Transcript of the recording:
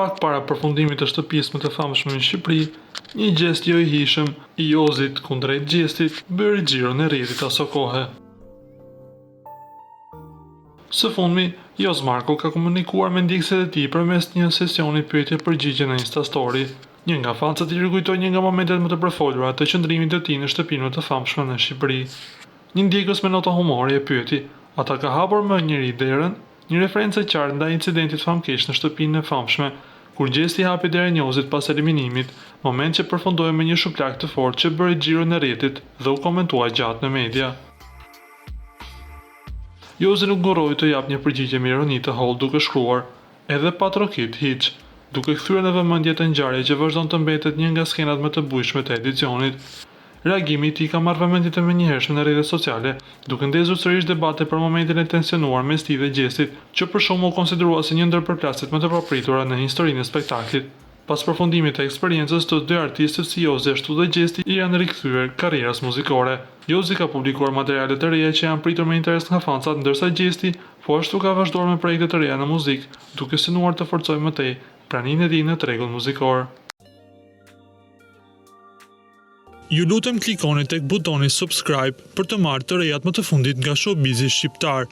pak para përfundimit të shtëpisë më të famshme në Shqipëri, një gjest jo i hishëm i Jozit kundrejt gjestit bëri xhiron e rrjetit aso kohe. Së fundmi, Joz Marko ka komunikuar me ndjekësit e tij përmes një sesioni pyetje-përgjigje në Instastory. Një nga fancat i rikujtoi një nga momentet më të përfolura të qëndrimit të tij në shtëpinë më të famshme në Shqipëri. Një ndjekës me nota humori e pyeti: "Ata ka hapur më njëri derën?" Një referencë e qartë ndaj incidentit famkeq në shtëpinë e famshme, kur gjesti hapi derën Jozit pas eliminimit, moment që përfundoi me një shuplak të fortë që bëri xhiron e rrjetit dhe u komentua gjatë në media. Jozi nuk nguroi të jap një përgjigje me ironi të hollë duke shkruar: "Edhe pa trokit hiç", duke kthyer në vëmendje të ngjarje që vazhdon të mbetet një nga skenat më të bujshme të edicionit. Reagimi i tij ka marrë vëmendje të menjëhershme në rrjetet sociale, duke ndezur sërish debate për momentin e tensionuar mes tij dhe gjestit, që për shumë u konsiderua si një ndër përplasjet më të papritura në historinë e spektaklit. Pas përfundimit të eksperiencës, të dy artistët si Jozi ashtu dhe gjesti i janë rikthyer karrierës muzikore. Jozi ka publikuar materiale të reja që janë pritur me interes nga fancat, ndërsa gjesti po ashtu ka vazhduar me projekte të reja në muzikë, duke synuar të forcojë më tej praninë e tij në tregun muzikor. Ju lutem klikoni tek butoni subscribe për të marrë të rejat më të fundit nga showbizi shqiptar.